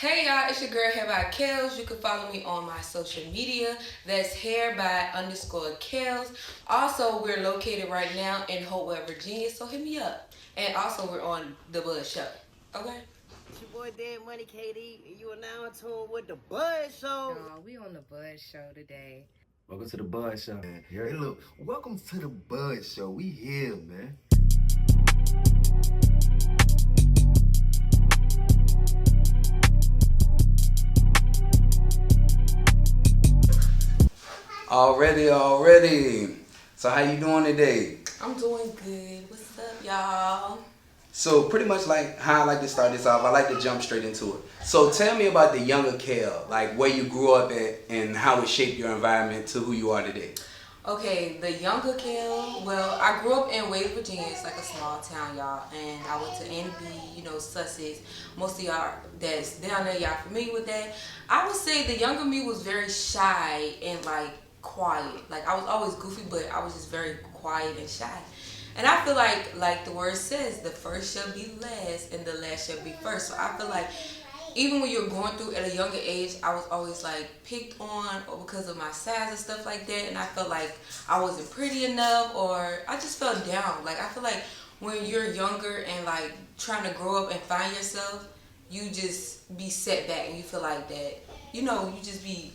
Hey y'all, it's your girl Hair by Kellz. You can follow me on my social media. That's Hair by _Kellz. Also, we're located right now in Hopewell, Virginia, so hit me up. And also, we're on the Buzz Show. Okay? It's your boy Dead Money KD, and you are now in tune with the Buzz Show. We on the Buzz Show today. Welcome to the Buzz Show. Here, hey, look, welcome to the Buzz Show. We here, man. Already. So how you doing today? I'm doing good. What's up, y'all? So pretty much like how I like to start this off, I like to jump straight into it. So tell me about the younger Kel, like where you grew up at and how it shaped your environment to who you are today. Okay, the younger Kel, well, I grew up in Wade, Virginia. It's like a small town, y'all. And I went to NB, Sussex. Most of y'all that's down there, y'all familiar with that. I would say the younger me was very shy and like quiet. Like I was always goofy, but I was just very quiet and shy. And I feel like the word says, the first shall be last and the last shall be first. So I feel like even when you're going through at a younger age, I was always like picked on or because of my size and stuff like that. And I felt like I wasn't pretty enough or I just felt down. Like I feel like when you're younger and like trying to grow up and find yourself, you just be set back and you feel like that, you just be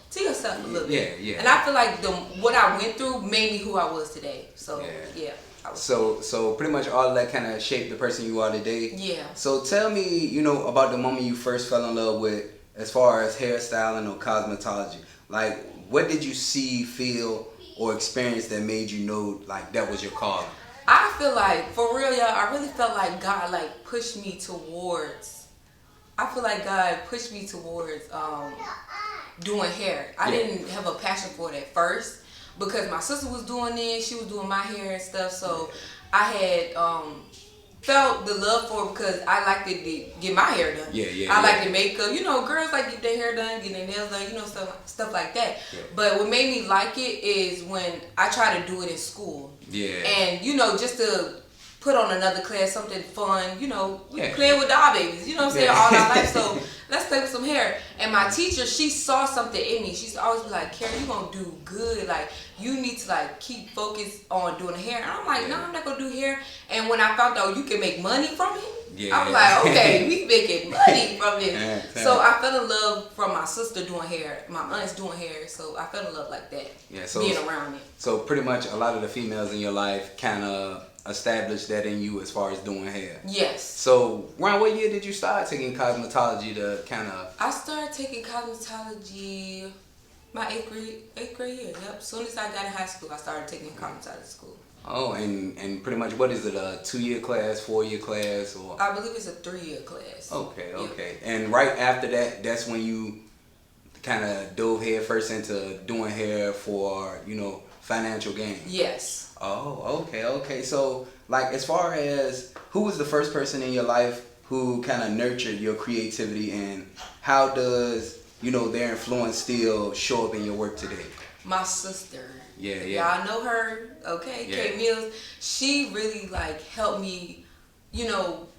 to yourself a little bit. Yeah. And I feel like what I went through made me who I was today. So yeah. So pretty much all of that kind of shaped the person you are today. Yeah. So tell me, about the moment you first fell in love with as far as hairstyling or cosmetology. Like, what did you see, feel, or experience that made you know, like, that was your calling? I feel like, for real, y'all, I really felt like God, like, pushed me towards, doing hair. I didn't have a passion for it at first because my sister was doing it. She was doing my hair and stuff. So I had felt the love for it because I liked to get my hair done. I like the makeup. Girls like get their hair done, get their nails done, stuff like that. Yeah. But what made me like it is when I try to do it in school. Yeah. And, just to put on another class, something fun, playing with doll babies, all our life. So let's play with some hair. And my teacher, she saw something in me. She's always be like, Karen, you're going to do good. Like, you need to, like, keep focused on doing hair. And I'm like, no, I'm not going to do hair. And when I found out you can make money from it, I was like, okay, we making money from it. So I fell in love from my sister doing hair, my aunts doing hair. So I fell in love like that, being around it. So pretty much a lot of the females in your life kind of established that in you as far as doing hair. Yes. So around what year did you start taking cosmetology to kind of... I started taking cosmetology my eighth grade year. Yep. As soon as I got in high school, I started taking cosmetology school. Oh, and pretty much what is it, a 2-year class, 4-year class, or? I believe it's a 3-year class. Okay. Yep. And right after that, that's when you kind of dove head first into doing hair for, financial gain. Yes. Oh, okay. So, like, as far as who was the first person in your life who kind of nurtured your creativity, and how does, their influence still show up in your work today? My sister. Yeah. Y'all know her, okay? Yeah. Kate Mills. She really like helped me, help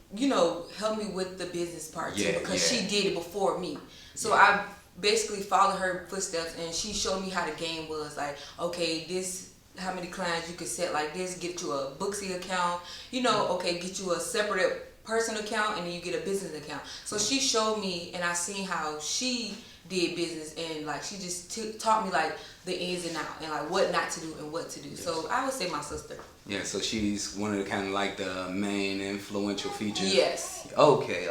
me with the business part too, because she did it before me. So I basically followed her footsteps, and she showed me how the game was. Like, okay, this how many clients you could set like this, get you a Booksy account, okay, get you a separate personal account, and then you get a business account. So she showed me, and I seen how she did business, and like she just taught me like the ins and outs, and like what not to do and what to do. So I would say my sister. Yeah, so she's one of the kind of like the main influential features. Yes. Okay.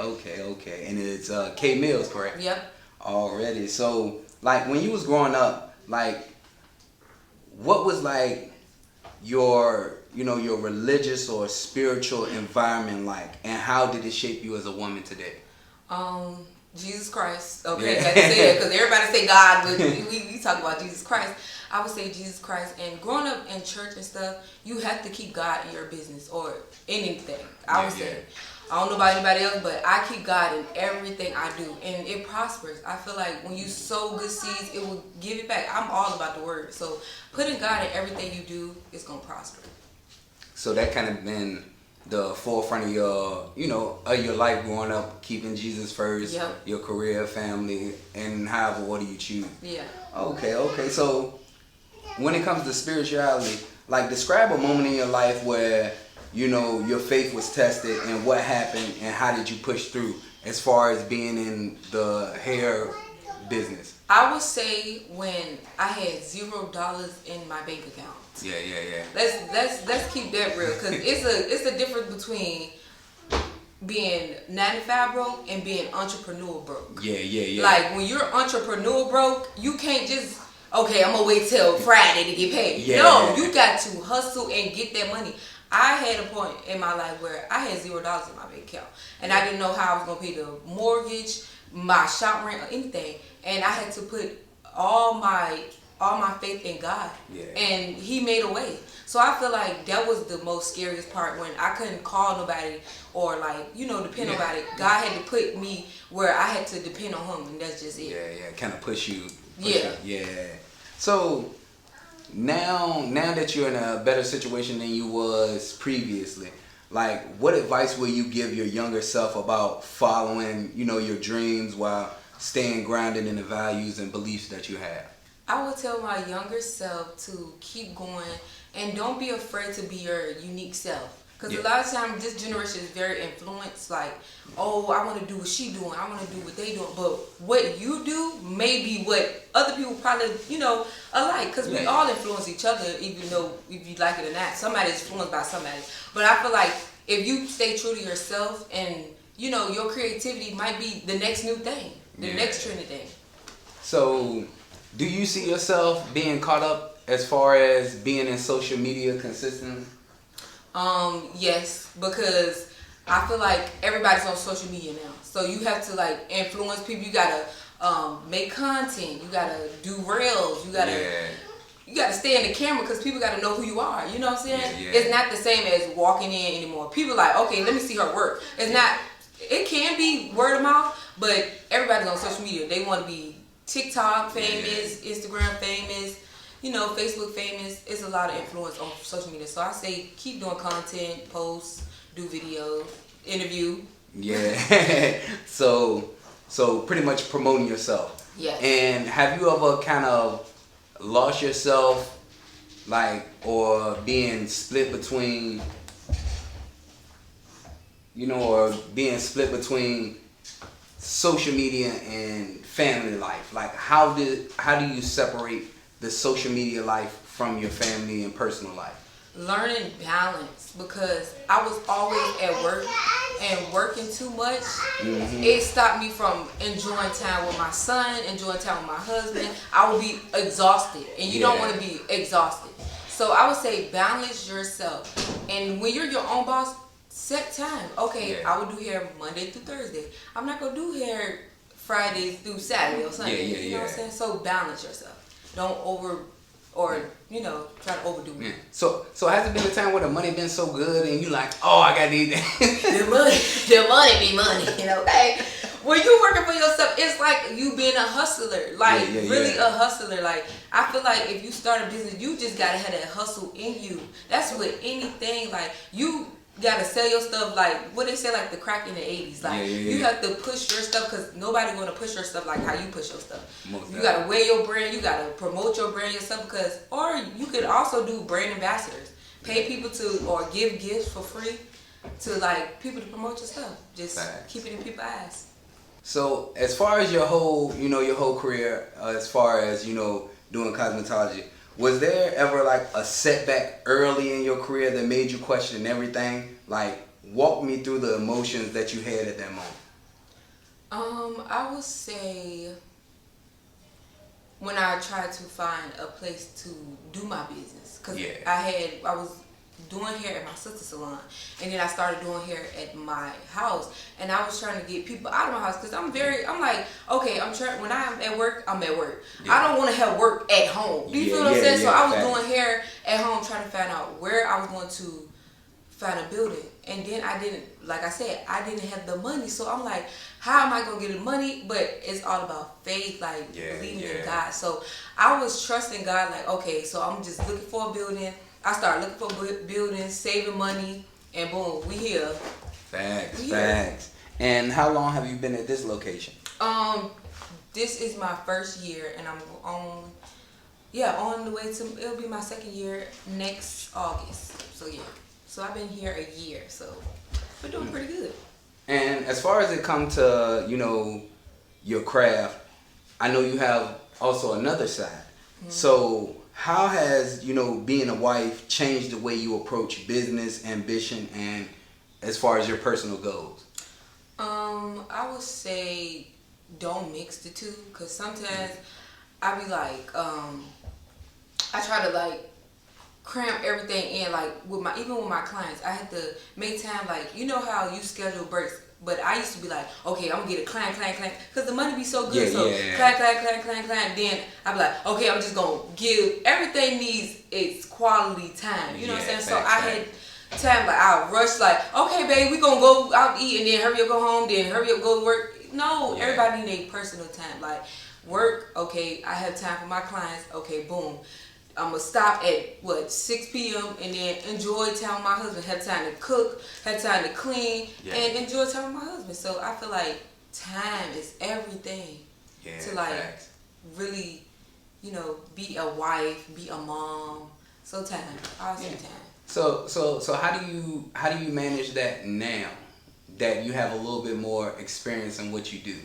And it's Kate Mills, correct? Yep. Already. So, like, when you was growing up, like, what was like your religious or spiritual environment like, and how did it shape you as a woman today? Jesus Christ. Okay, had to say that because everybody say God, but we talk about Jesus Christ. I would say Jesus Christ. And growing up in church and stuff, you have to keep God in your business or anything. I would say. I don't know about anybody else, but I keep God in everything I do, and it prospers. I feel like when you sow good seeds, it will give it back. I'm all about the word, so putting God in everything you do is gonna prosper. So that kind of been the forefront of your, of your life growing up, keeping Jesus first, Yep. your career, family, and however, what do you choose? Yeah. Okay. So when it comes to spirituality, like describe a moment in your life where, your faith was tested and what happened and how did you push through as far as being in the hair business. I would say when I had $0 in my bank account. Yeah. Let's keep that real, because it's a difference between being 95 broke and being entrepreneur broke. Yeah. Like when you're entrepreneur broke, you can't just I'm gonna wait till Friday to get paid. Yeah. No, you got to hustle and get that money. I had a point in my life where I had $0 in my bank account, and I didn't know how I was gonna pay the mortgage, my shop rent, or anything, and I had to put all my faith in God. Yeah. And He made a way. So I feel like that was the most scariest part, when I couldn't call nobody or depend on nobody. God had to put me where I had to depend on Him, and that's just it. Yeah, kind of push you. Yeah. Yeah. So now that you're in a better situation than you was previously, like what advice will you give your younger self about following, your dreams while staying grounded in the values and beliefs that you have? I would tell my younger self to keep going and don't be afraid to be your unique self. Because a lot of times this generation is very influenced, like, oh, I want to do what she doing, I want to do what they doing. But what you do may be what other people probably, alike. Because we all influence each other, even though if you like it or not. Somebody's influenced by somebody. But I feel like if you stay true to yourself and, your creativity might be the next new thing, the next trendy thing. So do you see yourself being caught up as far as being in social media consistently? Yes, because I feel like everybody's on social media now. So you have to influence people. You gotta make content. You gotta do reels. You gotta stay in the camera because people gotta know who you are. You know what I'm saying? Yeah. It's not the same as walking in anymore. People like, okay, let me see her work. It's not. It can be word of mouth, but everybody's on social media. They want to be TikTok famous, Instagram famous. Facebook famous. It's a lot of influence on social media. So I say keep doing content, post, do video, interview. Yeah. So pretty much promoting yourself. Yeah. And have you ever kind of lost yourself, or being split between, or being split between social media and family life? Like how do you separate the social media life from your family and personal life? Learning balance, because I was always at work and working too much. Mm-hmm. It stopped me from enjoying time with my son, enjoying time with my husband. I would be exhausted, and you don't want to be exhausted. So I would say balance yourself, and when you're your own boss, set time. Okay, I would do hair Monday through Thursday. I'm not gonna do hair Friday through Saturday or Sunday. You know what I'm saying? So balance yourself. Don't try to overdo it. Yeah. So has it been a time where the money been so good and you like, oh, I gotta need that? the money be money, Hey, when you working for yourself, it's like you being a hustler, a hustler. Like I feel like if you start a business, you just gotta have that hustle in you. That's with anything. Like you gotta sell your stuff, like what they say, like the crack in the 80s. Like you have to push your stuff, because nobody gonna push your stuff like how you push your stuff. You gotta wear your brand, you gotta promote your brand yourself, or you could also do brand ambassadors. Pay people or give gifts for free to people to promote your stuff. Just keep it in people's eyes. So as far as your whole career, as far as doing cosmetology, was there ever a setback early in your career that made you question everything? Walk me through the emotions that you had at that moment. I would say when I tried to find a place to do my business, because I was doing hair at my sister's salon, and then I started doing hair at my house, and I was trying to get people out of my house, because I'm like, okay, when I'm at work, I'm at work. I don't want to have work at home. Do you feel what I'm saying? So I was doing hair at home, trying to find out where I was going to find a building, and then I didn't have the money, so I'm like, how am I going to get the money? But it's all about faith, believing in God. So I was trusting God, okay, so I'm just looking for a building. I started looking for buildings, saving money, and boom, we here. Facts, We facts. And how long have you been at this location? This is my first year, and I'm on the way to. It'll be my second year next August. So yeah, so I've been here a year. So we're doing pretty good. And as far as it comes to, you know, your craft, I know you have also another side. Mm-hmm. So how has, you know, being a wife changed the way you approach business, ambition, and as far as your personal goals? I would say don't mix the two, because sometimes I be like, I try to like cram everything in, like even with my clients, I had to make time, like, you know how you schedule breaks, but I used to be like, okay, I'm gonna get a client, because the money be so good, client, then I be like, okay, I'm just gonna give, everything needs its quality time, you know what I'm saying? So I had time, like I'll rush, like, okay, babe, we gonna go out eat, and then hurry up, go home, then hurry up, go to work. No, everybody need personal time, like work, okay, I have time for my clients, okay, boom. I'm gonna stop at 6 p.m. and then enjoy time with my husband. Have time to cook, have time to clean, and enjoy time with my husband. So I feel like time is everything to like really, you know, be a wife, be a mom. So time, I say time. So how do you manage that now that you have a little bit more experience in what you do?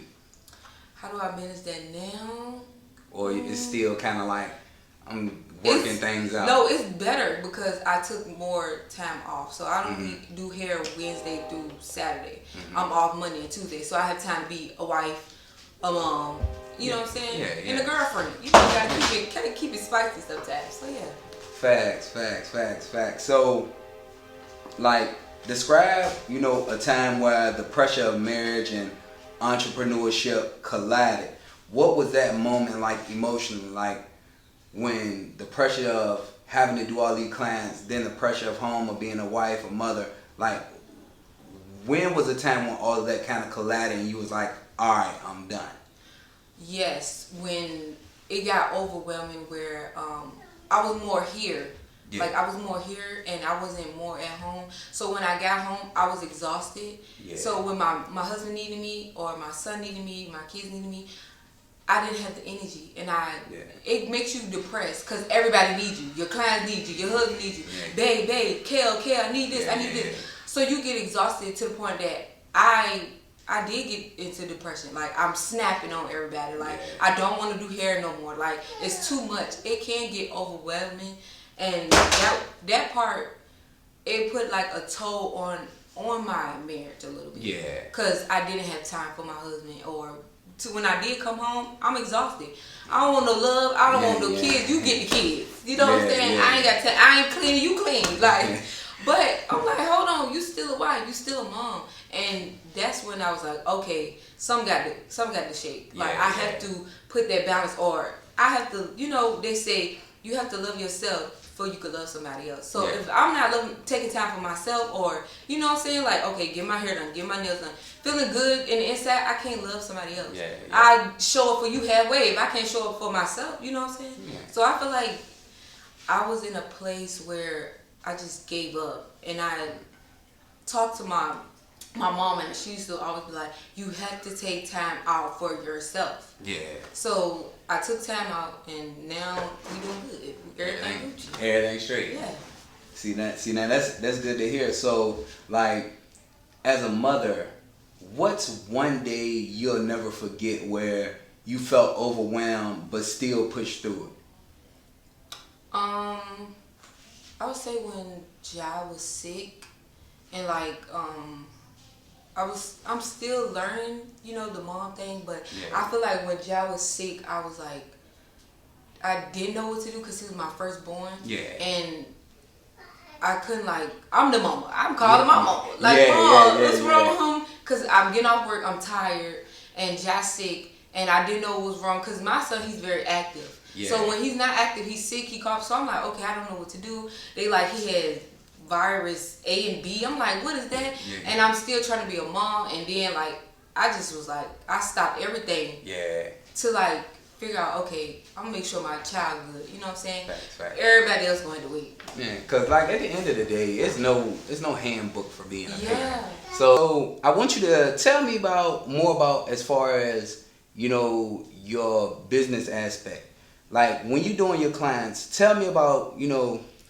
How do I manage that now? Or it's still kind of like I'm working things out? No, it's better because I took more time off. So I don't do hair Wednesday through Saturday. I'm off Monday and Tuesday. So I have time to be a wife, a mom, you know what I'm saying? And a girlfriend. You know, you gotta keep it spicy sometimes. So yeah. Facts. So, like, describe, you know, a time where the pressure of marriage and entrepreneurship collided. What was that moment like emotionally? Like, when the pressure of having to do all these clients, then the pressure of home, of being a wife, a mother, like, when was the time when all of that kind of collided and you was like, all right, I'm done? Yes, when it got overwhelming where I was more here. Yeah. Like I was more here and I wasn't more at home. So when I got home, I was exhausted. Yeah. So when my husband needed me or my son needed me, my kids needed me, I didn't have the energy, and it makes you depressed because everybody needs you. Your clients need you. Your husband needs you. Yeah. Babe, Kel, I need this. I need this. So you get exhausted to the point that I did get into depression. Like I'm snapping on everybody. Like I don't want to do hair no more. Like it's too much. It can get overwhelming, and that part it put like a toll on my marriage a little bit. Yeah. Cause I didn't have time for my husband or. When I did come home, I'm exhausted. I don't want no love. I don't want no kids. You get the kids. You know what I'm saying? I ain't got time. I ain't cleaning. You clean. Like, but I'm like, hold on. You still a wife. You still a mom. And that's when I was like, okay, some got to shake. Like I have to put that balance, or I have to. You know, they say you have to love yourself before you could love somebody else. So if I'm not taking time for myself, or you know what I'm saying, like okay, get my hair done, get my nails done, feeling good in the inside, I can't love somebody else. I show up for you halfway if I can't show up for myself. You know what I'm saying? So I feel like I was in a place where I just gave up, and I talked to my mom, and she used to always be like, you have to take time out for yourself. Yeah. So I took time out, and now we doing good. Everything's straight. Yeah. See now that's good to hear. So like, as a mother, what's one day you'll never forget where you felt overwhelmed but still pushed through it? I would say when Jai was sick, and like I'm still learning, you know, the mom thing, but I feel like when Jai was sick, I was like, I didn't know what to do because he was my firstborn. Yeah. And I couldn't, like, I'm the mama. I'm calling my mama. Like, Mom, what's wrong with him? Because I'm getting off work, I'm tired, and Jai's sick, and I didn't know what was wrong because my son, he's very active. Yeah. So when he's not active, he's sick, he coughs. So I'm like, okay, I don't know what to do. They like, he had virus A and B. I'm like, what is that? Yeah. And I'm still trying to be a mom. And then like, I just was like, I stopped everything. Yeah. To like figure out, okay, I'm gonna make sure my child good. You know what I'm saying? Facts. Everybody else going to wait. Yeah, cause like at the end of the day, it's no handbook for being a Yeah. parent. So I want you to tell me more about as far as your business aspect. Like when you're doing your clients, tell me about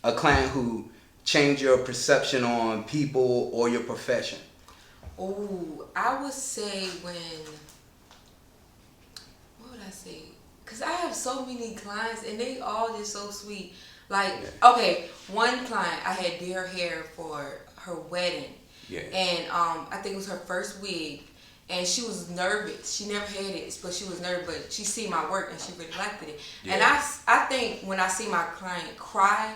a client who changed your perception on people or your profession. Oh, I would say what would I say? Because I have so many clients and they all just so sweet. Like, okay, one client, I had did her hair for her wedding. Yeah. And I think it was her first wig. And she was nervous. She never had it, but she was nervous. But she seen my work and she really liked it. Yeah. And I think when I see my client cry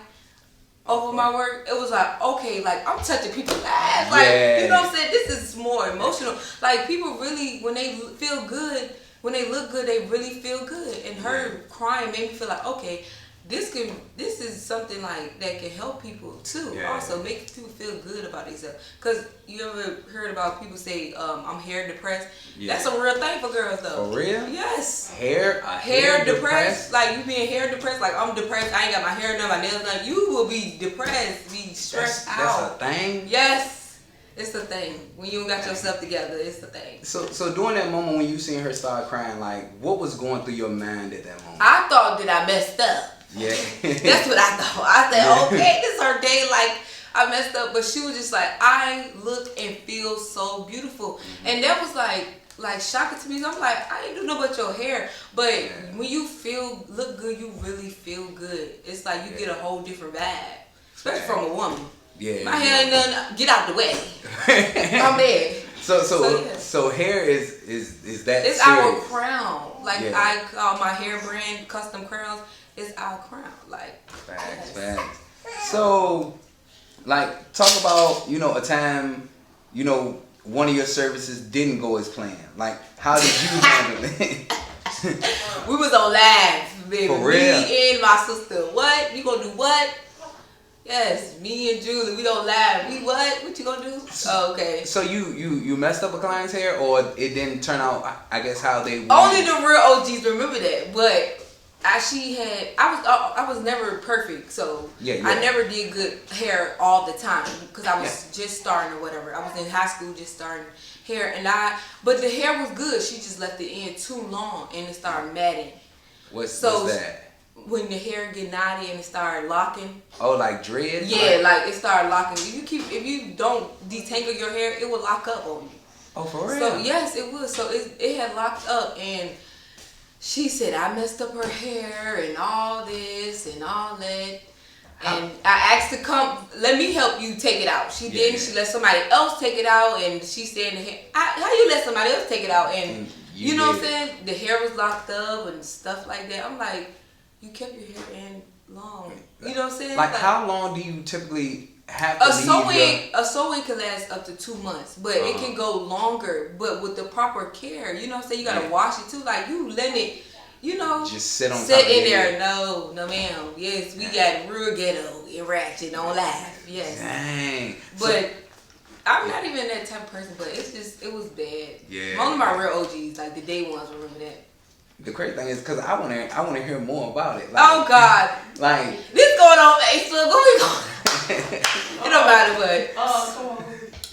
over my work, it was like, okay, like I'm touching people's lives. Like, you know what I'm saying? This is more emotional. Like people really, when they feel good, when they look good, they really feel good. And her crying made me feel like, okay, this is something like that can help people too. Yeah. Also make people feel good about themselves. Cause you ever heard about people say, I'm hair depressed? Yeah. That's a real thing for girls though. For real? Yes. Hair depressed? Like you being hair depressed, like I'm depressed, I ain't got my hair done, my nails done. You will be depressed, be stressed out. That's a thing? Yes. It's a thing. When you don't got yourself together, it's a thing. So during that moment when you seen her start crying, like what was going through your mind at that moment? I thought that I messed up. Yeah. That's what I thought. I said, okay, this is her day, like I messed up, but she was just like, I look and feel so beautiful. Mm-hmm. And that was like shocking to me. I'm like, I ain't do no but your hair. But when you look good, you really feel good. It's like you get a whole different vibe. Especially from a woman. Yeah. My hair ain't nothing, get out the way. I'm bad. So hair is that it's serious? Our crown. Like I call my hair brand Custom Crowns. It's our crown. Like facts. So like talk about, a time, one of your services didn't go as planned. Like how did you handle it? We was on live, baby. For real? Me and my sister. What? You gonna do what? Yes, me and Julie, we don't laugh. We what? What you gonna do? Oh, okay. So you messed up a client's hair, or it didn't turn out, I guess, how they wanted? Only the real OGs remember that, but I was never perfect, so I never did good hair all the time because I was just starting or whatever. I was in high school just starting hair, but the hair was good. She just left it in too long and it started matting. What's that? When the hair get knotty and it started locking. Oh, like dreads? Yeah, like it started locking. If you don't detangle your hair, it will lock up on you. Oh, for real? So yes, it would. So it had locked up, and she said I messed up her hair and all this and all that. And I asked to come, let me help you take it out. She didn't. She let somebody else take it out, and she said, how you let somebody else take it out? And you know what I'm saying? The hair was locked up and stuff like that. I'm like, you kept your hair in long. You know what I'm saying? Like how long do you typically have to a sewing can last up to 2 months, but it can go longer. But with the proper care, you know what I'm saying? You gotta wash it too. like you let it, just sit on top in there. No ma'am. Yes, we got real ghetto and ratchet on live. Yes. Dang. But I'm not even that type of person. But it was bad. Yeah. Only my real OGs, like the day ones, remember that. The crazy thing is, cause I wanna hear more about it. Like, oh God! Like this going on Facebook. It don't matter, but come on.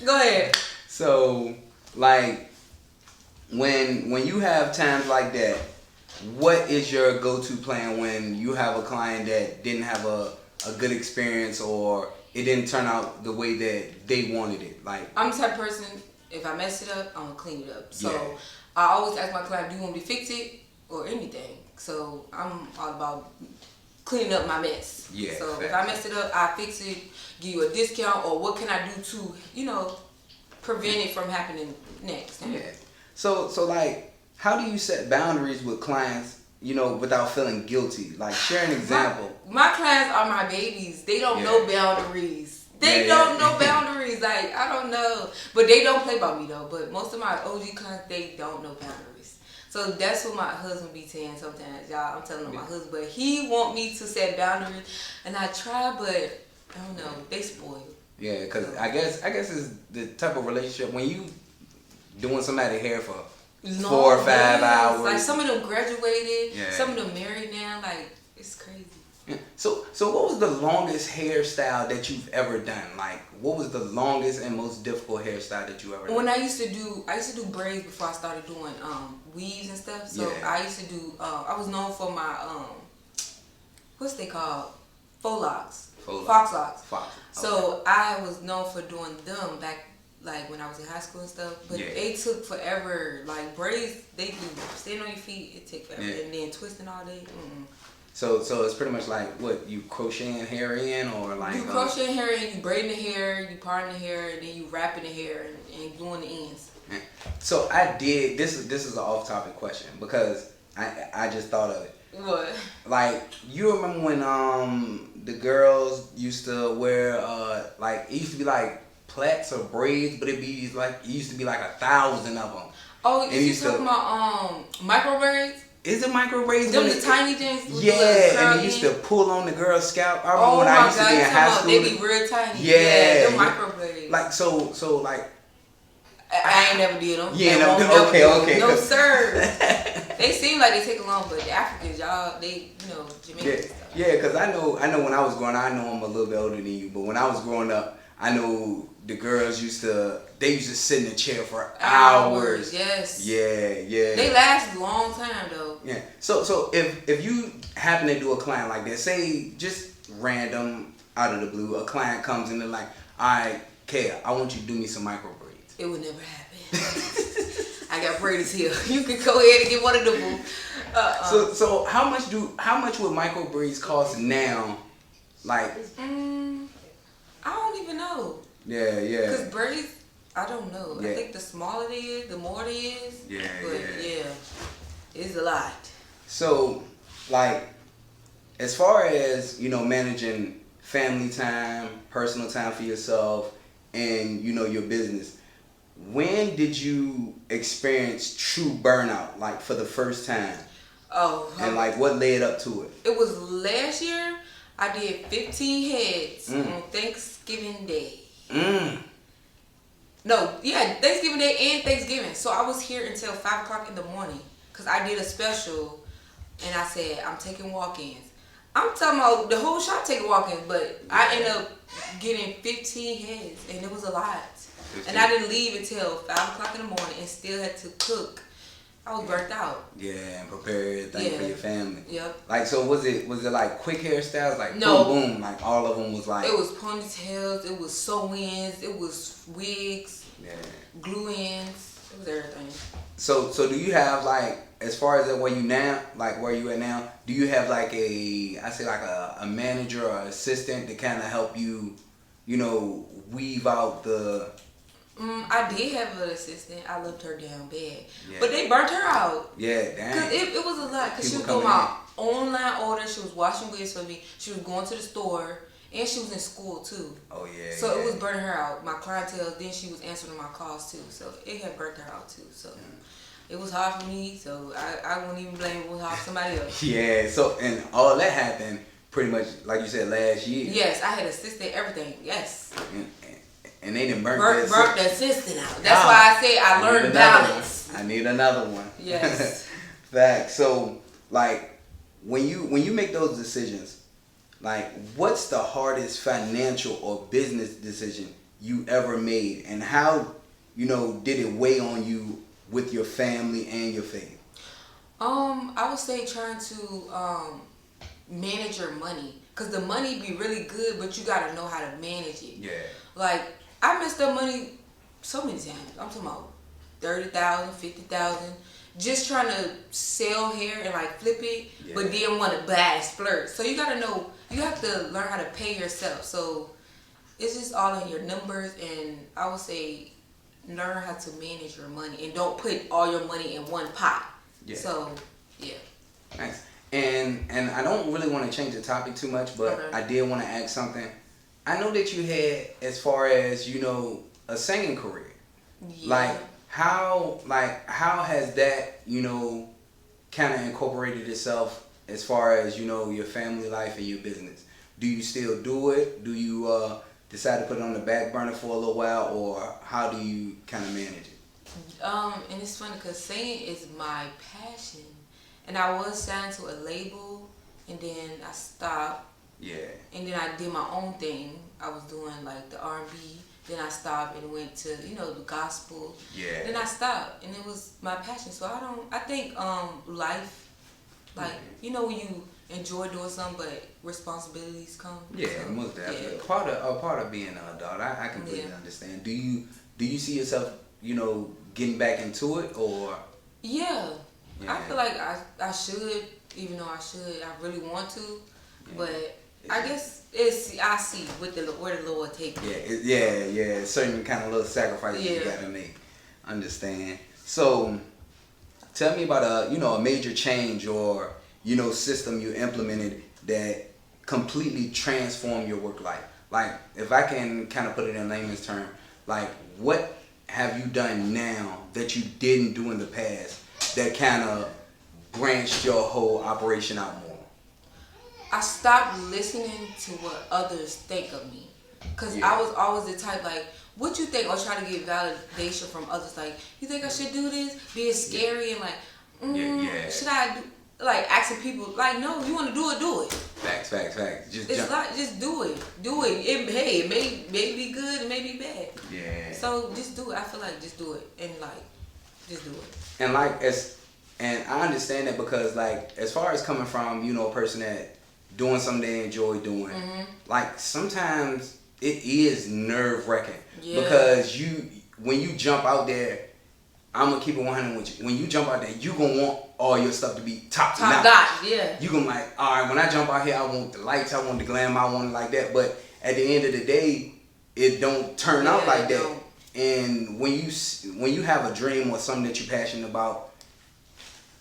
Go ahead. So, like, when you have times like that, what is your go-to plan when you have a client that didn't have a good experience or it didn't turn out the way that they wanted it? Like, I'm the type of person, if I mess it up, I'm gonna clean it up. So I always ask my client, do you want me to fix it or anything? So I'm all about cleaning up my mess. Yeah. So if I mess it up, I fix it, give you a discount, or what can I do to, prevent it from happening next time. Yeah. So like, how do you set boundaries with clients, without feeling guilty? Like, share an example. My clients are my babies. They don't know boundaries. They don't know boundaries. Like, I don't know. But they don't play by me, though. But most of my OG clients, they don't know boundaries. So that's what my husband be saying sometimes. Y'all, I'm telling my husband. But he want me to set boundaries. And I try, but I don't know. They spoiled. Yeah, because I guess it's the type of relationship when you doing somebody's hair for long 4 or 5 days. hours. Like some of them graduated, Yeah. some of them married now. Like it's crazy. Yeah. So what was the longest hairstyle that you've ever done? Like, what was the longest and most difficult hairstyle that you ever done? When I used to do braids before I started doing weaves and stuff. So Yeah. I used to do. I was known for my what's they called? Faux locks. Fox locks. Fox. So I was known for doing them back like when I was in high school and stuff. But Yeah. they took forever. Like braids, they do stand on your feet. It take forever, Yeah. and then twisting all day. So it's pretty much like what, you crocheting hair in, or like You crochet hair and you braiding the hair, you parting the hair, and then you wrapping the hair and gluing the ends. So I did. This is an off-topic question because I just thought of it. What? Like, you remember when the girls used to wear like, it used to be like plaits or braids, but it used to be like 1,000 of them. Oh, And you talking about micro braids? Is it micro braids? Them the tiny things with the Yeah, little and curl they used in? to pull on the girl's scalp. I remember Oh when my I used to God, be you in talking high about school. they be real tiny. Yeah, them micro braids. Like so like. I ain't never did them. Yeah, And no, won't never okay, do 'em. okay. No sir. They seem like they take long, but the Africans, y'all, they Jamaicans and stuff. Yeah, because I know when I was growing up, I know I'm a little bit older than you, but when I was growing up, I know the girls used to sit in the chair for hours. Yes. Yeah. They last a long time though. Yeah. So if you happen to do a client like that, say just random out of the blue, a client comes in and like, all right, Kaya, I want you to do me some micro braids. It would never happen. I got braids here. You could go ahead and get one of them. So how much would micro braids cost now? Like, I don't even know. yeah. Cause braids, I don't know. Yeah. I think the smaller it is, the more it is. Yeah, But yeah. It's a lot. So, like, as far as, managing family time, personal time for yourself, and, your business, when did you experience true burnout, like, for the first time? Oh. And, like, what led up to it? It was last year. I did 15 heads on Thanksgiving Day. No, yeah, Thanksgiving Day and Thanksgiving. So I was here until 5 o'clock in the morning because I did a special and I said, I'm taking walk-ins. I'm talking about the whole shop taking walk-ins, but I ended up getting 15 heads and it was a lot. 15. And I didn't leave until 5 o'clock in the morning and still had to cook. I was burnt out. Yeah, and prepare everything for your family. Yep. Like, so was it like quick hairstyles? Like, No. boom, boom, like all of them was like... It was ponytails, it was sew-ins, it was wigs, glue-ins, it was everything. So do you have, like, as far as where you at now, do you have like a manager or assistant to kind of help you, weave out the... I did have an assistant. I loved her down bad. Yeah. But they burnt her out. Yeah, damn. Because it was a lot. Because she was People doing my coming online order. She was washing wigs for me. She was going to the store. And she was in school too. Oh, yeah. So it was burning her out. My clientele, then she was answering my calls too. So it had burnt her out too. So it was hard for me. So I wouldn't even blame it. It was hard for somebody else. Yeah, so, and all that happened pretty much, like you said, last year. Yes, I had assistant, everything. Yes. And they didn't burn the assistant out. That's why I say I learned balance. I need another one. Yes. Facts. So, like, when you make those decisions, like, what's the hardest financial or business decision you ever made, and how, did it weigh on you with your family and your faith? I would say trying to manage your money, cause the money be really good, but you gotta know how to manage it. Yeah. Like, I messed up money so many times. I'm talking about 30,000, 50,000, just trying to sell hair and like flip it, but then want to buy and splurge. So you gotta know, you have to learn how to pay yourself. So it's just all in your numbers, and I would say learn how to manage your money and don't put all your money in one pot. Yeah. So yeah. Nice. And I don't really want to change the topic too much, but I did want to ask something. I know that you had, as far as, a singing career. Yeah. How has that, kind of incorporated itself as far as, your family life and your business? Do you still do it? Do you decide to put it on the back burner for a little while, or how do you kind of manage it? And it's funny because singing is my passion, and I was signed to a label, and then I stopped. Yeah. And then I did my own thing. I was doing like the R&B. Then I stopped and went to the gospel. Yeah. Then I stopped, and it was my passion. So I think life, like when you enjoy doing something, but responsibilities come. Yeah, so, most definitely. Yeah. Part of being an adult. I completely understand. Do you see yourself getting back into it or? Yeah. I feel like I should, even though I really want to, but I guess I see where the Lord take me. Yeah. Certain kind of little sacrifices you gotta make. Understand. So, tell me about a major change or system you implemented that completely transformed your work life. Like, if I can kind of put it in layman's term, like what have you done now that you didn't do in the past that kind of branched your whole operation out more? I stopped listening to what others think of me. Because I was always the type, like, what you think? Or try to get validation from others. Like, you think I should do this? Being scary and like, should I do? Like, asking people, like, no, you want to do it, do it. Facts. Just do it. Do it. It may be good, it may be bad. Yeah. So, just do it. I feel like just do it. And, like, just do it. And, and I understand that because, like, as far as coming from, a person that doing something they enjoy doing, like, sometimes it is nerve-wracking. Yeah. Because when you jump out there, I'm going to keep it 100 with you. When you jump out there, you going to want all your stuff to be top notch. Yeah. You going to like, all right, when I jump out here, I want the lights, I want the glam, I want it like that. But at the end of the day, it don't turn out like that. Don't. And when you have a dream or something that you're passionate about,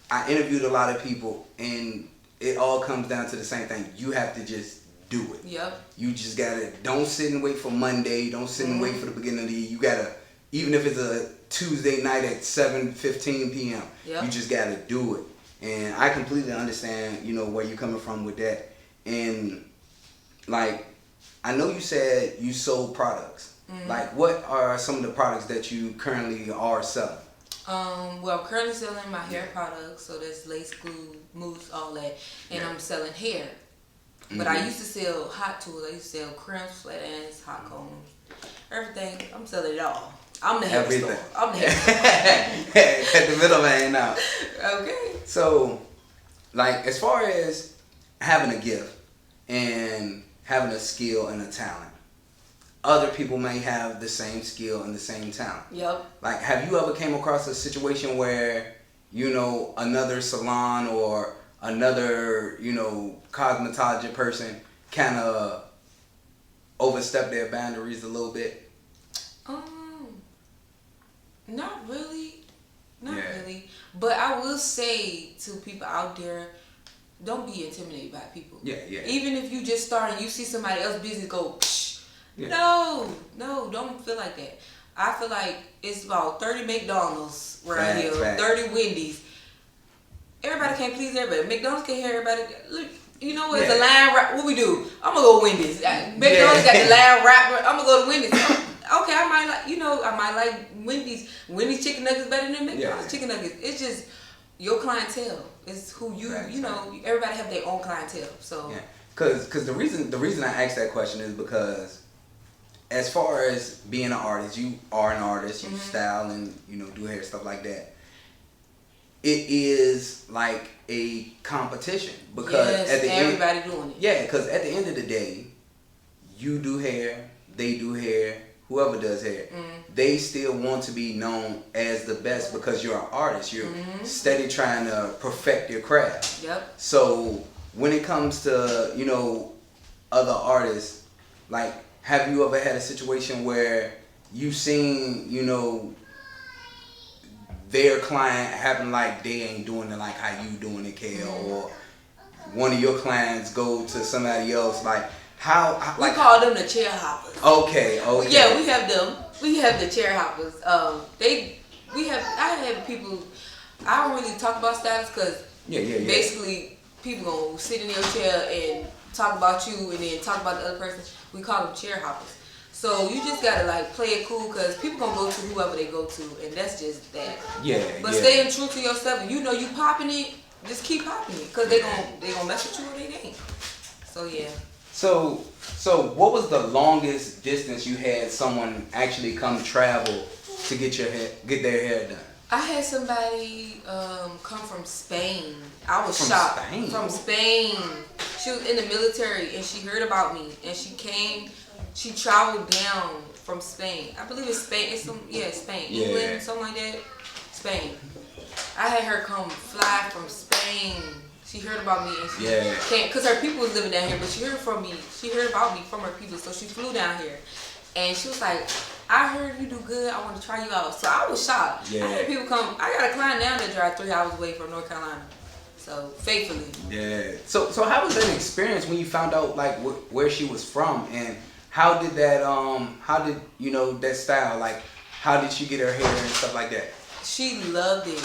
I interviewed a lot of people, and it all comes down to the same thing. You have to just do it. Yep. You just gotta, don't sit and wait for Monday. Don't sit and wait for the beginning of the year. You gotta, even if it's a Tuesday night at 7:15 p.m., you just gotta do it. And I completely understand, where you're coming from with that. And like, I know you said you sold products. Like, what are some of the products that you currently are selling? Well, I'm currently selling my hair products, so that's lace glue, mousse, all that, and I'm selling hair. But I used to sell hot tools. I used to sell crimps, flat ends, hot combs, everything. I'm selling it all. I'm the hair store. I'm the hair store. At the middleman now. Okay. So, like, as far as having a gift and having a skill and a talent, other people may have the same skill and the same talent. Yep. Like, have you ever came across a situation where, another salon or another, cosmetology person kind of overstep their boundaries a little bit? Not really. Not really. But I will say to people out there, don't be intimidated by people. Yeah. Even if you just start and you see somebody else's business go, psh, no, don't feel like that. I feel like it's about 30 McDonald's right here, 30 Wendy's. Everybody can't please everybody. McDonald's can't hear everybody. Look, you know what? It's a line wrap. What we do? I'm gonna go Wendy's. McDonald's got the line wrap. I'm gonna go to Wendy's. Okay, I might like Wendy's. Wendy's chicken nuggets better than McDonald's chicken nuggets. It's just your clientele. It's who you. Everybody have their own clientele. So. Yeah. Cause the reason I asked that question is because, as far as being an artist, you are an artist. You style and do hair, stuff like that. It is like a competition because at the everybody doing it. Yeah, because at the end of the day, you do hair, they do hair, whoever does hair, they still want to be known as the best because you're an artist. You're steady trying to perfect your craft. Yep. So when it comes to other artists, like, have you ever had a situation where you've seen their client having like they ain't doing it like how you doing it, Kale, or one of your clients go to somebody else like how we call them the chair hoppers. Okay. Yeah, we have them. We have the chair hoppers. I have people. I don't really talk about stylists because basically people gonna sit in your chair and talk about you and then talk about the other person. We call them chair hoppers. So you just gotta like play it cool, cause people gonna go to whoever they go to, and that's just that. Yeah. But staying true to yourself, and you know you popping it, just keep popping it, cause they gonna mess with you or they ain't. So yeah. So what was the longest distance you had someone actually come travel to get their hair done? I had somebody come from Spain. I was From shocked. Spain? From Spain. She was in the military and she heard about me and she came. She traveled down from Spain. I believe it's Spain. It's Spain. Yeah. England, something like that. Spain. I had her come fly from Spain. She heard about me and she came because her people was living down here, but she heard from me. She heard about me from her people, so she flew down here. And she was like, I heard you do good. I want to try you out. So I was shocked. Yeah. I had people come. I got a client now that drive 3 hours away from North Carolina. So faithfully. Yeah. So how was that experience when you found out like where she was from, and how did that that style, like how did she get her hair and stuff like that? She loved it.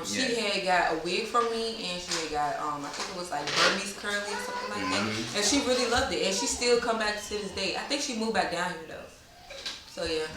She had got a wig from me, and she had got I think it was like Burmese curly or something like that. And she really loved it, and she still come back to this day. I think she moved back down here though. So yeah.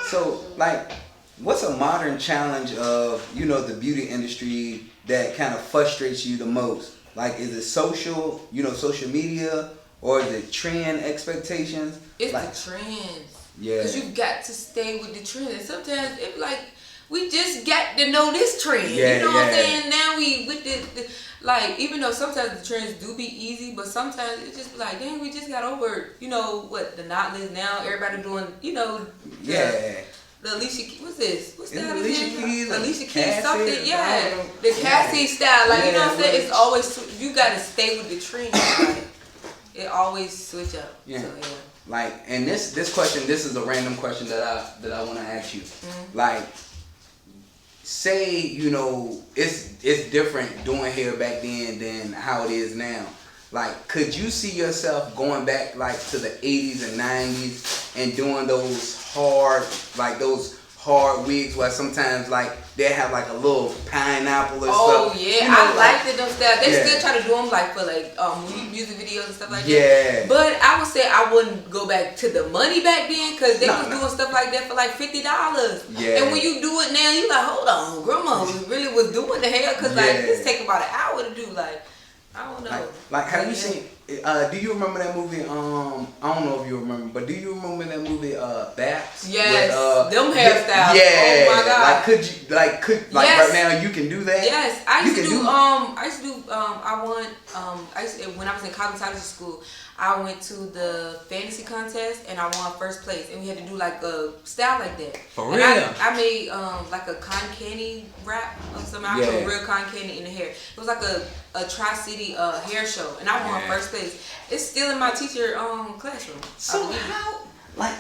So like, what's a modern challenge of the beauty industry that kind of frustrates you the most? Like, is it social media, or is it trend expectations? It's like, the trends. Yeah. Because you got to stay with the trend. And sometimes it's like, we just got to know this trend. Yeah, you know what I'm saying? Now we with the like, even though sometimes the trends do be easy, but sometimes it just be like, dang, we just got over, the knotless now. Everybody doing, the Alicia, what's this? What's that? Alicia Keys, Alicia Keys, Cassie, something, yeah. The Cassie style, like, you know what I'm saying? It's always, you got to stay with the trend. Like, it always switch up. Yeah. So, yeah. Like, and this question, this is a random question that I want to ask you. Like, say it's different doing hair back then than how it is now. Like, could you see yourself going back like to the 80s and 90s and doing those hard wigs where sometimes like they have like a little pineapple or stuff? Oh yeah, I liked it, them stuff. They still try to do them like for like music videos and stuff like that. Yeah. But I would say I wouldn't go back to the money back then, because they was doing stuff like that for like $50. Yeah. And when you do it now, you like, hold on, grandma really was doing the hair, because like this take about an hour to do. Like, I don't know. Like have you seen? Do you remember that movie? I don't know if you remember, but do you remember that movie? Baps. Yes. Them hairstyles. Yeah. Oh my God. Could right now you can do that? Yes. I used to do. When I was in cosmetology school, I went to the fantasy contest and I won first place, and we had to do like a style like that. For and real? I made like a cotton candy wrap or something. I put real cotton candy in the hair. It was like a Tri-City hair show, and I won first place. It's still in my teacher classroom. So how? Like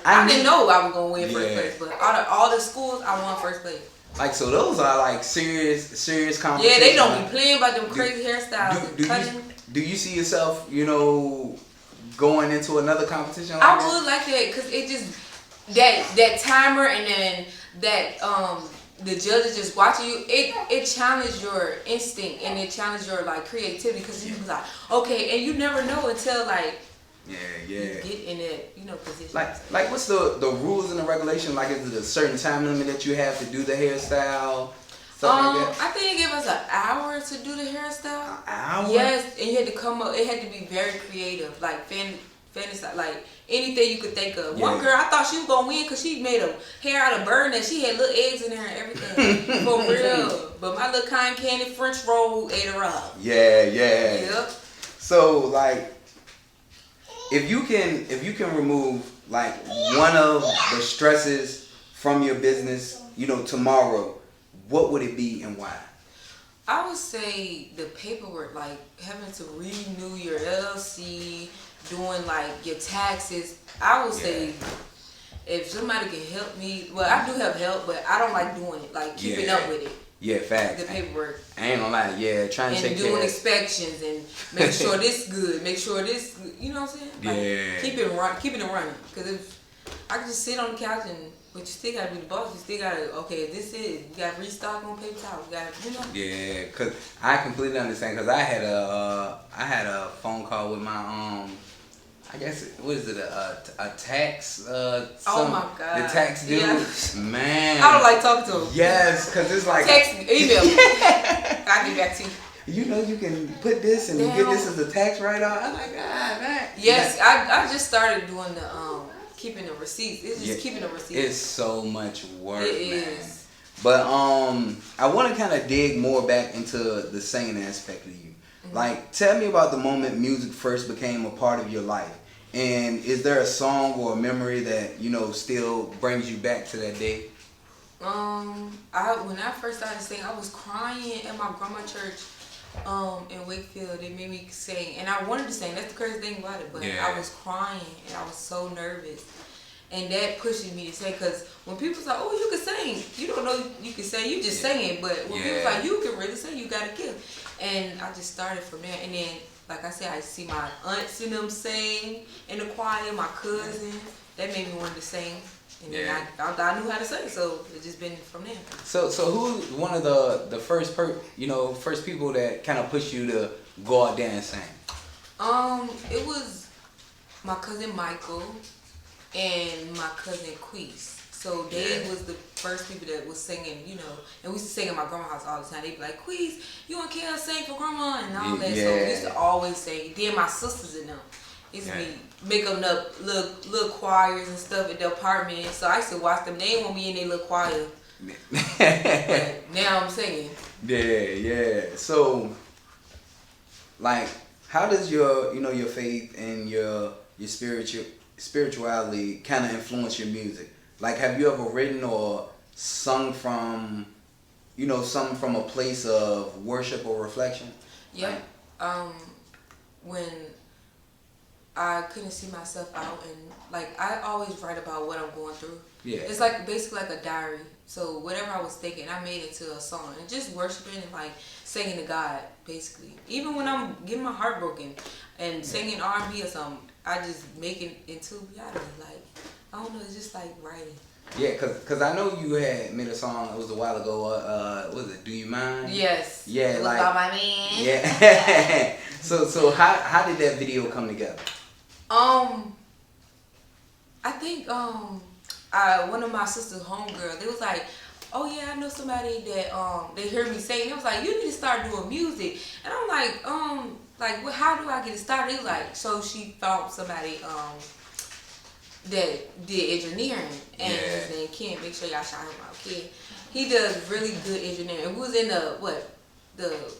I didn't know I was gonna win first place, but out of all the schools, I won first place. Like, so those are like serious competitions. Yeah, they don't be playing about them crazy hairstyles. Do you see yourself, going into another competition? I would like that, because it just that timer, and then that the judges just watching you. It challenged your instinct, and it challenged your like creativity, because you was like, okay, and you never know until like you get in that position. Like what's the rules and the regulation? Like, is it a certain time limit that you have to do the hairstyle? Like that? I think they gave us an hour to do the hairstyle. An hour? Yes, and you had to come up. It had to be very creative, like fantasy, like anything you could think of. One girl, I thought she was gonna win because she made a hair out of bird nest. She had little eggs in there and everything. For real. But my little cotton candy French roll ate her up. Yeah. Yep. So like, if you can remove like one of the stresses from your business, tomorrow, what would it be and why? I would say the paperwork, like having to renew your LLC, doing like your taxes. I would say if somebody can help me, well, I do have help, but I don't like doing it, like keeping up with it. Yeah, facts. The paperwork. I ain't gonna lie, trying to take care of doing inspections and make sure this good, make sure this, you know what I'm saying? Like, keeping it running. Because if I can just sit on the couch but you still gotta be the boss. You still gotta, okay, this is, you gotta restock on paper towels. You gotta, Yeah, cause I completely understand. Cause I had a phone call with my I guess what is it? A tax? Oh my God. The tax dude. Yeah. Man. I don't like talking to him. Yes, because it's like Text, email. I'll get back to you. You know, you can put this and get this as a tax write-off. I'm like, man. Yes, I just started doing the keeping the receipts. It's just keeping the receipts. It's so much work, It man. is. But I want to kind of dig more back into the singing aspect of you. Mm-hmm. Like, tell me about the moment music first became a part of your life. And is there a song or a memory that, you know, still brings you back to that day? When I first started singing, I was crying at my grandma's church in Wakefield. They made me sing, and I wanted to sing. That's the crazy thing about it. But I was crying, and I was so nervous, and that pushed me to say. Because when people say, "Oh, you can sing," you don't know you can sing. You just singing. But when people like, "You can really sing," you got a gift. And I just started from there, and then, like I said, I see my aunts and them sing in the choir. My cousin, that made me want to sing. And then I knew how to sing, so it's just been from there. So who's one of the first first people that kind of pushed you to go out there and sing? It was my cousin Michael and my cousin Queese. So they was the first people that was singing, you know, and we used to sing at my grandma's house all the time. They'd be like, "Queese, you want Kellz sing for grandma?" and all that. So we used to always sing. Then my sisters and them. Used to be making up little choirs and stuff at the apartment. So I used to watch them. They ain't want me in their little choir. But now I'm singing. Yeah. So, like, how does your faith and your spirituality kind of influence your music? Like, have you ever written or sung from, something from a place of worship or reflection? Yep. When I couldn't see myself out, and like I always write about what I'm going through. Yeah. It's like basically like a diary. So whatever I was thinking, I made it to a song, and just worshiping and like singing to God, basically. Even when I'm getting my heart broken and singing R&B or something, I just make it into reality. Like, I don't know, it's just like writing. Yeah, cause I know you had made a song. It was a while ago. What was it? Do You Mind? Yes. Yeah, it was like about my man. Yeah. So how did that video come together? I think one of my sister's homegirls, they was like, "Oh yeah, I know somebody that they heard me sing." It was like, "You need to start doing music," and I'm like, how do I get it started? It was like, so she found somebody that did engineering, and his name Ken. Make sure y'all shout him out, Ken. He does really good engineering. We was in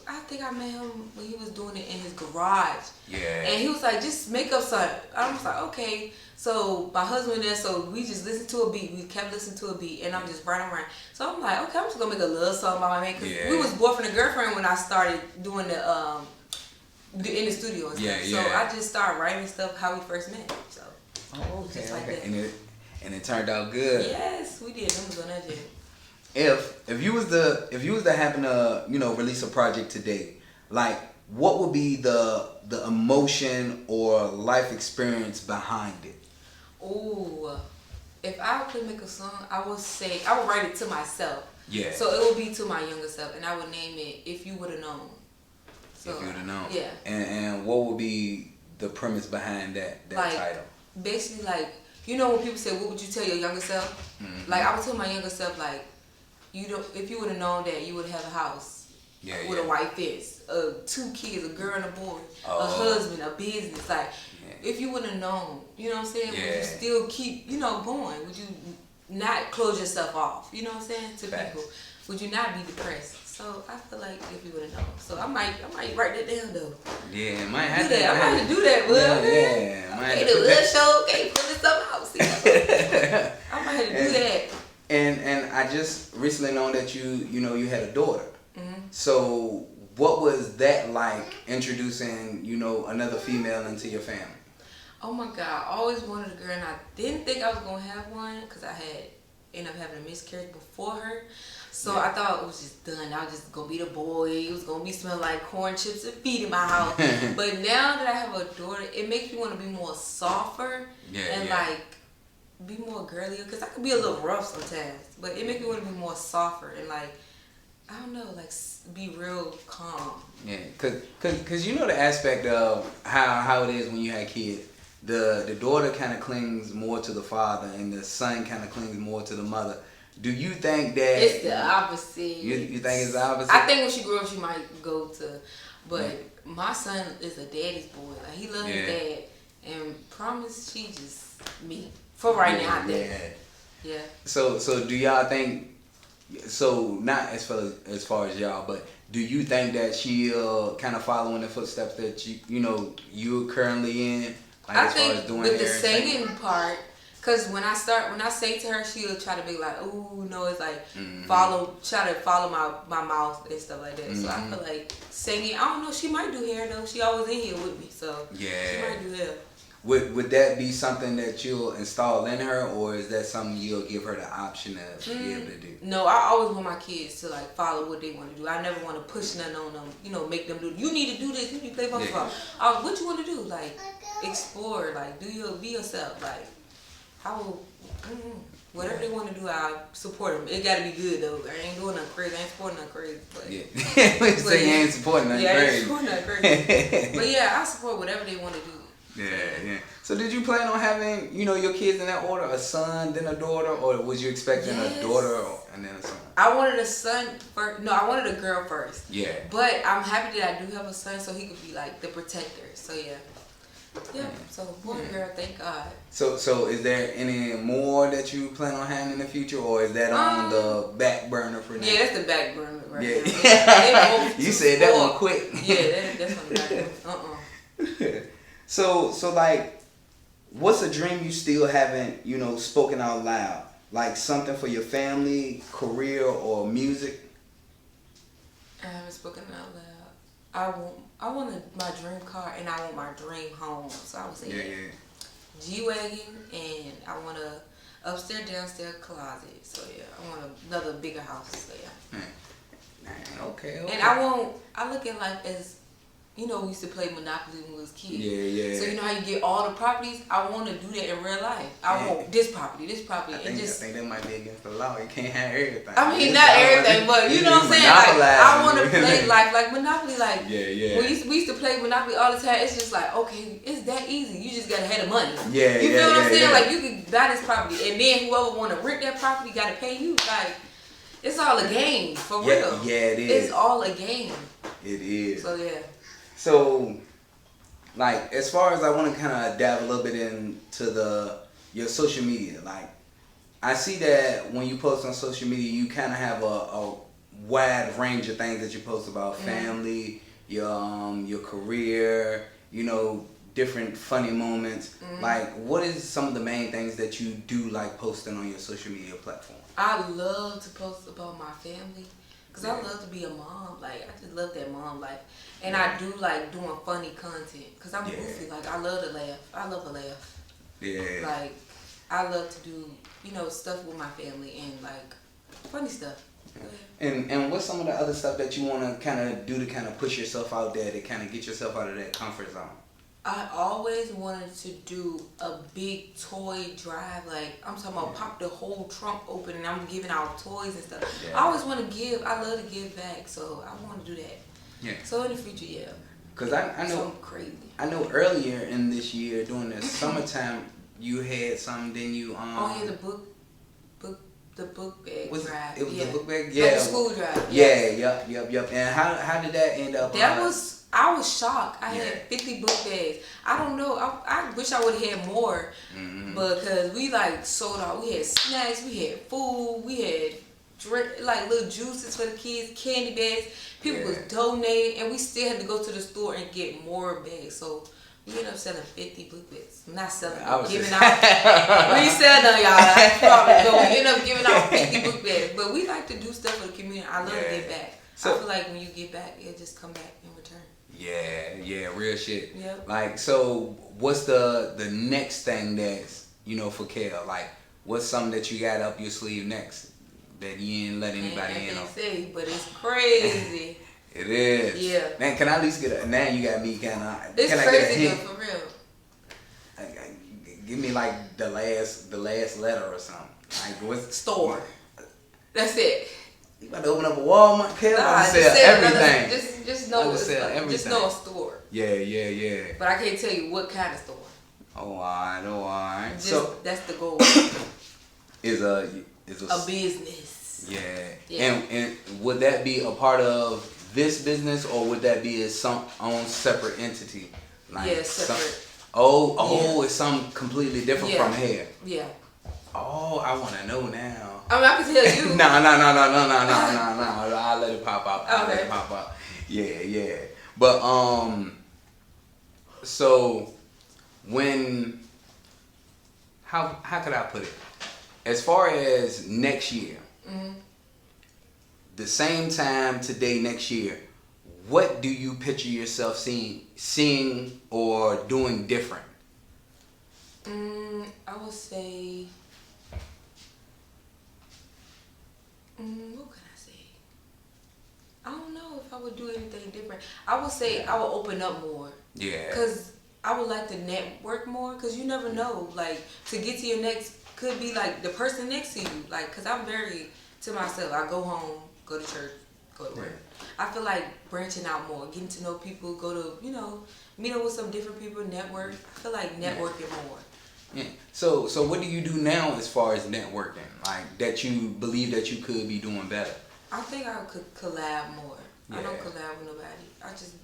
I think I met him when he was doing it in his garage. Yeah. And he was like, "Just make up something." I was like, "Okay." So my husband there, so we just listened to a beat. We kept listening to a beat, and I'm just running around. So I'm like, "Okay, I'm just gonna make a little song about my man," because we was boyfriend and girlfriend when I started doing in the studio and stuff. So I just started writing stuff how we first met. So. Okay. Like that. And it turned out good. Yes, we did. Them was on that jet. If you was to happen to release a project today, like what would be the emotion or life experience behind it? Ooh, if I could make a song, I would write it to myself. Yeah. So it would be to my younger self, and I would name it "If You Would Have Known." So, if you would have known. Yeah. And what would be the premise behind that title? Basically, like, when people say, "What would you tell your younger self?" Mm-hmm. Like, I would tell my younger self, like, if you would have known that you would have a house with a white fence, 2 kids, a girl and a boy, a husband, a business. Like, if you would have known, you know what I'm saying? Yeah. Would you still keep, going? Would you not close yourself off? You know what I'm saying? To people, would you not be depressed? So I feel like if you would have known. So I might write that down though. Yeah, I might have to. I might have to do that, bud. Yeah, okay, the little show, okay, pulling something out. See, I might have to do that. And I just recently known that you had a daughter. Mm-hmm. So what was that like introducing another female into your family? Oh my God, I always wanted a girl, and I didn't think I was gonna have one because I had ended up having a miscarriage before her. So I thought it was just done. I was just gonna be the boy. It was gonna be smelling like corn chips and feet in my house. But now that I have a daughter, it makes me want to be more softer like be more girlier. Cause I could be a little rough sometimes, but it makes me want to be more softer and like I don't know, like be real calm. Yeah, cause the aspect of how it is when you have kids. the daughter kind of clings more to the father and the son kind of clings more to the mother. Do you think that it's the opposite? You think it's the opposite? I think when she grew up, she might go to, but my son is a daddy's boy. Like he loves his dad, and promise she just me for right now. I think. Yeah. So do y'all think? So not as far as y'all, but do you think that she'll kind of follow in the footsteps that you're currently in? Like I as think far as doing with the everything? singing part, cause when I say to her, she'll try to be like, "Ooh, no," it's like try to follow my mouth and stuff like that. So I feel like singing. I don't know. She might do hair though. She always in here with me, so she might do hair. Would that be something that you'll install in her, or is that something you'll give her the option to be able to do? No, I always want my kids to like follow what they want to do. I never want to push nothing on them. Make them do. You need to do this. You need to play basketball. What you want to do? Like explore. Like be yourself. Like whatever they want to do, I support them. It got to be good though. I ain't doing nothing crazy. I ain't supporting nothing crazy. But, say you ain't supporting nothing crazy. I ain't supporting nothing crazy. But yeah, I support whatever they want to do. Yeah. So did you plan on having, your kids in that order, a son, then a daughter, or was you expecting a daughter and then a son? I wanted a son first. No, I wanted a girl first. Yeah. But I'm happy that I do have a son, so he could be like the protector. So yeah. Yeah. So boy, girl, thank God. So is there any more that you plan on having in the future, or is that on the back burner for now? Yeah, that's the back burner right now. Yeah. You said that one quick. Yeah, that's on the back burner. So like, what's a dream you still haven't, spoken out loud? Like something for your family, career, or music? I haven't spoken out loud. I want my dream car and I want my dream home. So I would say G-Wagon, and I want a upstairs, downstairs closet. So yeah, I want another bigger house. So yeah. Okay. And I look at life as, we used to play Monopoly when we was kids. Yeah. So you know how you get all the properties? I want to do that in real life. I want this property. I think that might be against the law. You can't have everything. I mean, not everything, but you know what I'm saying? Like, I want to play life like Monopoly. Like, when we used to play Monopoly all the time, it's just like, okay, it's that easy. You just got to have the money. You feel what I'm saying? Like, you can buy this property, and then whoever want to rent that property got to pay you. Like, it's all a game, for real. Yeah, it is. It's all a game. It is. So, yeah. So, like, as far as I want to kind of dive a little bit into your social media, like, I see that when you post on social media, you kind of have a wide range of things that you post about family, your career, different funny moments. Like, what is some of the main things that you do like posting on your social media platform? I love to post about my family. Because I love to be a mom. Like, I just love that mom life. And I do like doing funny content. Because I'm goofy. Like, I love to laugh. I love to laugh. Yeah. Like, I love to do, stuff with my family and, like, funny stuff. And what's some of the other stuff that you want to kind of do to kind of push yourself out there, to kind of get yourself out of that comfort zone? I always wanted to do a big toy drive. Like, I'm talking about pop the whole trunk open and I'm giving out toys and stuff. Yeah. I always want to give. I love to give back. So I want to do that. Yeah. So in the future, Because I know something crazy. I know earlier in this year, during the summertime, you had something, then you the book bag drive. It was the book bag? Like the school drive. Yep. And how did that end up? I was shocked. I had 50 book bags. I don't know. I wish I would have had more, because we like sold out. We had snacks, we had food, we had like little juices for the kids, candy bags. People was donating, and we still had to go to the store and get more bags. So we ended up selling 50 book bags. I'm not selling, giving out. We ain't selling none, y'all. We ended up giving out 50 book bags. But we like to do stuff for the community. I love to give back. So, I feel like when you give back, it'll just come back in return. Yeah, real shit. Yep. Like, so what's the next thing that's, for Kel? Like, what's something that you got up your sleeve next that you ain't let anybody in on? Say, but it's crazy. It is. Yeah. Man, can I at least get now you got me kind of. It's can crazy I get a hint? for real. Give me like the last letter or something. Like what's store. That's it. You about to open up a Walmart? Kel about to sell everything. Just know it's just know a store. Yeah. But I can't tell you what kind of store. Oh, alright. Just, So that's the goal. is a business. Yeah. And would that be a part of this business, or would that be its own separate entity? Yeah, separate. It's something completely different from hair. Yeah. Oh, I want to know now. I mean, I can tell you. No. I'll let it pop out. Yeah. But so when how could I put it? As far as next year, the same time today next year, what do you picture yourself seeing or doing different? I would say, what can I say? I don't know if I would do anything different. I would say I would open up more. Yeah. Because I would like to network more, because you never know. Like, to get to your next could be like the person next to you. Like, because I'm very to myself. I go home, go to church, go to work. I feel like branching out more, getting to know people, go to, meet up with some different people, network. I feel like networking more. Yeah. So what do you do now as far as networking? Like, that you believe that you could be doing better? I think I could collab more. Yeah. I don't collab with nobody. I just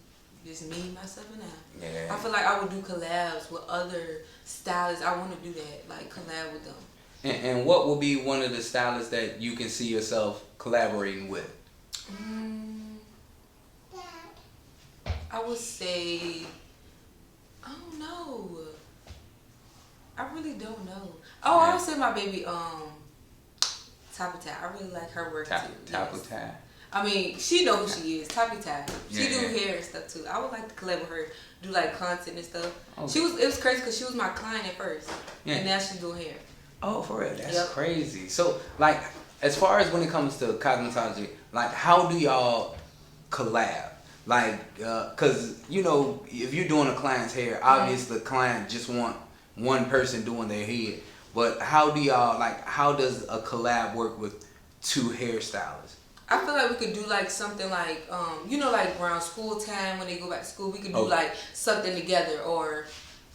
me, myself, and I. Yeah. I feel like I would do collabs with other stylists. I want to do that, like collab with them. And what will be one of the stylists that you can see yourself collaborating with? I would say, I don't know. I really don't know. Oh, I would say my baby, Tappy Tap. I really like her work too. Tappy Tap. I mean, she know who she is. Tappy Tap. She do Yeah. hair and stuff too. I would like to collab with her, do like content and stuff. Okay. It was crazy because she was my client at first, Yeah. and now she's doing hair. Oh, for real? That's Yep. crazy. So, like, as far as when it comes to cosmetology, like, how do y'all collab? Like, cause if you're doing a client's hair, obviously the client just want one person doing their hair. But how does a collab work with two hairstylists? I feel like we could do like something like, like around school time when they go back to school, we could do like something together, or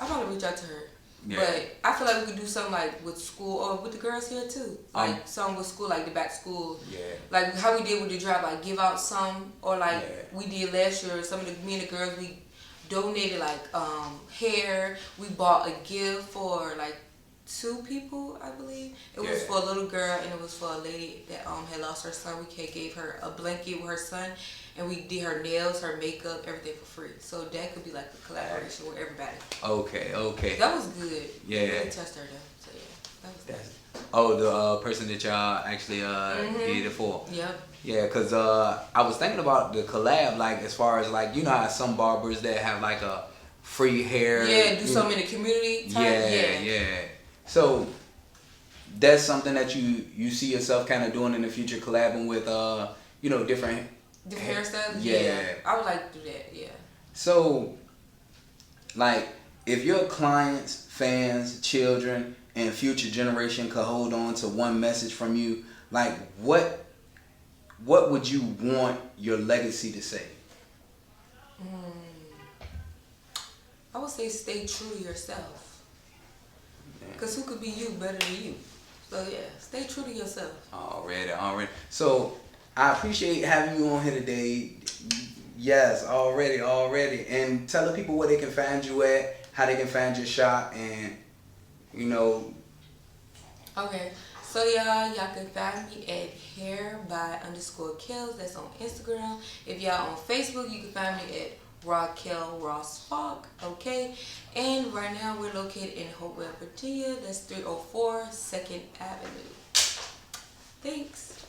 I'll probably reach out to her. Yeah. But I feel like we could do something like with school or with the girls here too. Like something with school, like the back school. Yeah. Like how we did with the drive, like give out some, or like Yeah. we did last year. Me and the girls, we donated like hair. We bought a gift for like 2 people, I believe. It was for a little girl, and it was for a lady that had lost her son. We gave her a blanket with her son, and we did her nails, her makeup, everything for free. So that could be like a collaboration with everybody. Okay. That was good. Yeah. It really touched her though. So yeah, that was good. The person that y'all actually did it for. Yep. Yeah, cause I was thinking about the collab, like as far as like how some barbers that have like a free hair. Yeah, do something in the community type. Yeah. So that's something that you see yourself kind of doing in the future, collabing with different hairstyles. Yeah. I would like to do that. Yeah. So, like, if your clients, fans, children, and future generation could hold on to one message from you, like, what would you want your legacy to say? I would say stay true to yourself. Because who could be you better than you? So yeah, stay true to yourself. Already. So I appreciate having you on here today. Yes, already. And tell the people where they can find you at, how they can find your shop, and Okay, so y'all can find me at Hair By _Kellz. That's on Instagram. If y'all on Facebook, you can find me at Raquel Ross Falk, okay? And right now we're located in Hopewell, Virginia. That's 304 2nd Avenue. Thanks.